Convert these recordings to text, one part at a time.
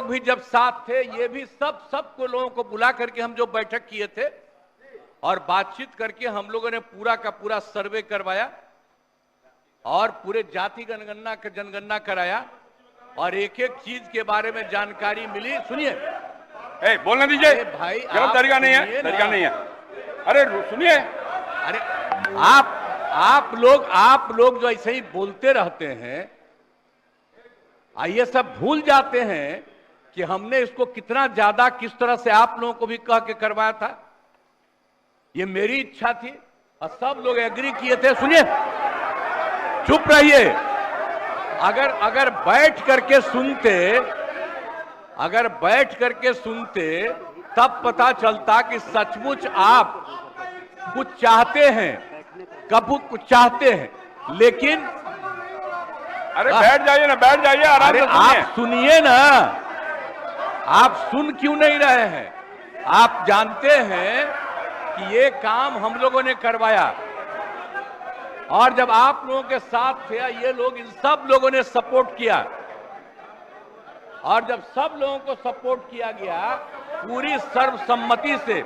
भी जब साथ थे, ये भी सबको लोगों को बुला करके हम जो बैठक किए थे और बातचीत करके हम लोगों ने पूरा का पूरा सर्वे करवाया और पूरे जाति जनगणना कराया और एक एक चीज के बारे में जानकारी मिली। सुनिए, बोलने दीजिए भाई, गलत तरीका नहीं है, तरीका नहीं है। अरे सुनिए, अरे आप लोग जो ऐसे ही बोलते रहते हैं, ये सब भूल जाते हैं कि हमने इसको कितना ज्यादा किस तरह से आप लोगों को भी कह के करवाया था। ये मेरी इच्छा थी और सब लोग एग्री किए थे। सुनिए, चुप रहिए। अगर बैठ करके सुनते तब पता चलता कि सचमुच आप कुछ चाहते हैं, कब कुछ चाहते हैं, लेकिन अरे बैठ जाइए ना, बैठ जाइए, आराम से सुनिए। आप सुनिए ना, आप सुन क्यों नहीं रहे हैं? आप जानते हैं कि ये काम हम लोगों ने करवाया और जब आप लोगों के साथ थे, ये लोग, इन सब लोगों ने सपोर्ट किया और जब सब लोगों को सपोर्ट किया गया पूरी सर्वसम्मति से,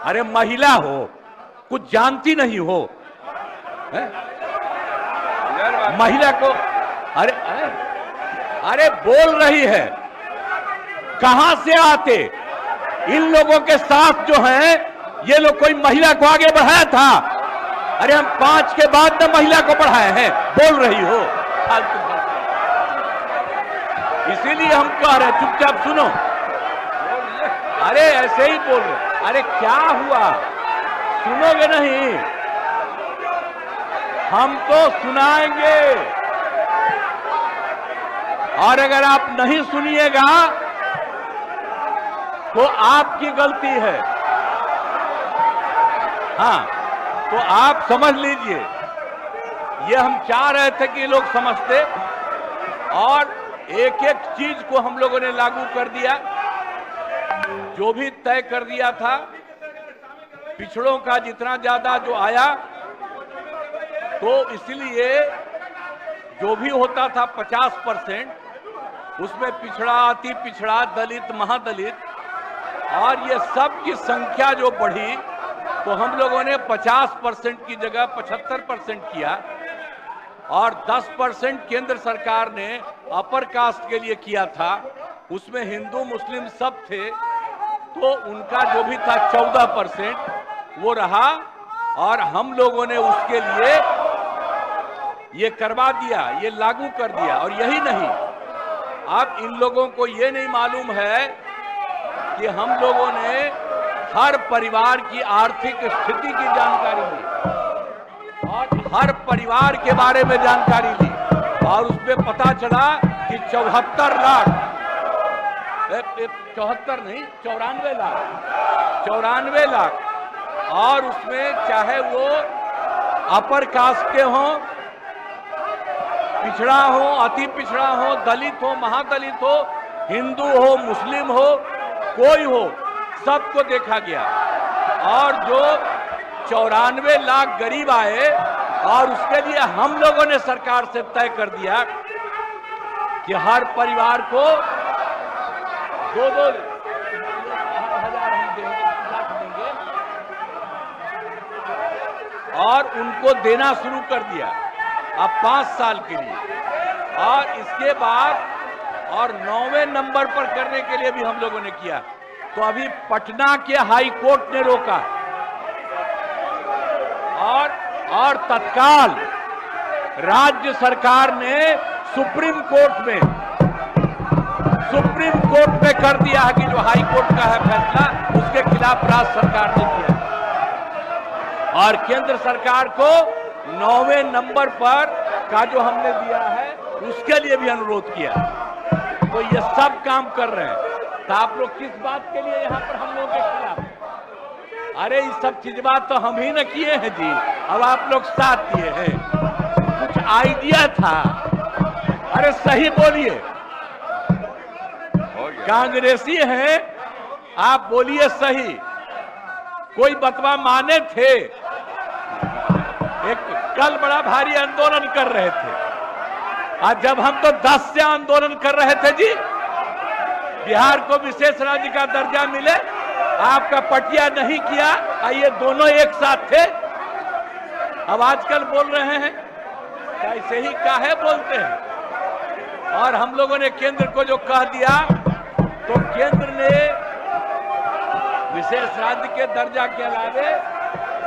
अरे महिला हो, कुछ जानती नहीं हो, महिला को, अरे बोल रही है, कहां से आते? इन लोगों के साथ जो हैं, ये लोग कोई महिला को आगे बढ़ाया था? अरे हम 5 के बाद न महिला को बढ़ाए हैं, बोल रही हो फालतू। इसीलिए हम कह रहे हैं, चुपचाप सुनो। अरे ऐसे ही बोल रहे, अरे क्या हुआ, सुनोगे नहीं? हम तो सुनाएंगे और अगर आप नहीं सुनिएगा तो आपकी गलती है। हाँ, तो आप समझ लीजिए, ये हम चाह रहे थे कि लोग समझते और एक एक चीज को हम लोगों ने लागू कर दिया, जो भी तय कर दिया था। पिछड़ों का जितना ज्यादा जो आया, तो इसलिए जो भी होता था 50%, उसमें पिछड़ा, अति पिछड़ा, दलित, महादलित और ये सब की संख्या जो बढ़ी, तो हम लोगों ने 50% की जगह 75% किया और 10% केंद्र सरकार ने अपर कास्ट के लिए किया था। उसमें हिंदू मुस्लिम सब थे, तो उनका जो भी था 14% वो रहा और हम लोगों ने उसके लिए ये करवा दिया, ये लागू कर दिया। और यही नहीं, अब इन लोगों को ये नहीं मालूम है कि हम लोगों ने हर परिवार की आर्थिक स्थिति की जानकारी ली और हर परिवार के बारे में जानकारी ली और उसमें पता चला कि 74 लाख, 74 नहीं, 94 लाख और उसमें चाहे वो अपर कास्ट के हों, पिछड़ा हो, अति पिछड़ा हो, दलित हो, महादलित हो, हिंदू हो, मुस्लिम हो, कोई हो, सबको देखा गया और जो 94 लाख गरीब आए और उसके लिए हम लोगों ने सरकार से तय कर दिया कि हर परिवार को 2-2 हजार हम देंगे और उनको देना शुरू कर दिया अब 5 साल के लिए। और इसके बाद और 9वें नंबर पर करने के लिए भी हम लोगों ने किया। तो अभी पटना के हाई कोर्ट ने रोका और तत्काल राज्य सरकार ने सुप्रीम कोर्ट में कर दिया है कि जो हाई कोर्ट का है फैसला, उसके खिलाफ राज्य सरकार ने किया और केंद्र सरकार को 9वें नंबर पर का जो हमने दिया है उसके लिए भी अनुरोध किया। तो ये सब काम कर रहे हैं। तो आप लोग किस बात के लिए यहाँ पर हम लोगों के खिलाफ? अरे ये सब चीज बात तो हम ही न किए हैं जी, अब आप लोग साथ दिए हैं। कुछ आइडिया था, अरे सही बोलिए, कांग्रेसी हैं आप, बोलिए सही। कोई बतवा माने थे? एक कल बड़ा भारी आंदोलन कर रहे थे और जब हम तो 10 से आंदोलन कर रहे थे जी, बिहार को विशेष राज्य का दर्जा मिले, आपका पटिया नहीं किया, ये दोनों एक साथ थे। अब आजकल बोल रहे हैं ऐसे ही काहे बोलते हैं। और हम लोगों ने केंद्र को जो कह दिया, तो केंद्र ने विशेष राज्य के दर्जा के अलावे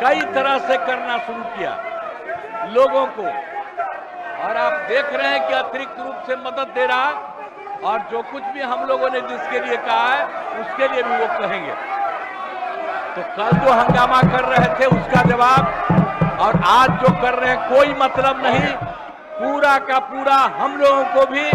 कई तरह से करना शुरू किया लोगों को, और आप देख रहे हैं कि अतिरिक्त रूप से मदद दे रहा, और जो कुछ भी हम लोगों ने जिसके लिए कहा है उसके लिए भी वो कहेंगे। तो कल जो हंगामा कर रहे थे उसका जवाब, और आज जो कर रहे हैं कोई मतलब नहीं। पूरा का पूरा हम लोगों को भी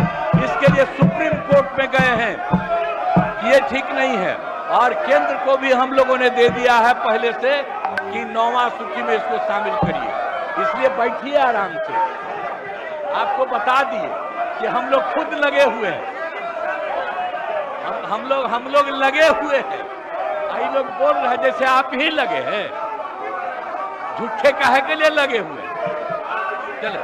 इसके लिए सुप्रीम कोर्ट में गए हैं कि ये ठीक नहीं है, और केंद्र को भी हम लोगों ने दे दिया है पहले से कि 9वां सूची में इसको शामिल करिए। इसलिए बैठिए आराम से। आपको बता दिए कि हम लोग खुद लगे हुए हैं, हम लोग लगे हुए हैं। ये लोग बोल रहे हैं जैसे आप ही लगे हैं, झूठे काहे के लिए लगे हुए हैं। चले।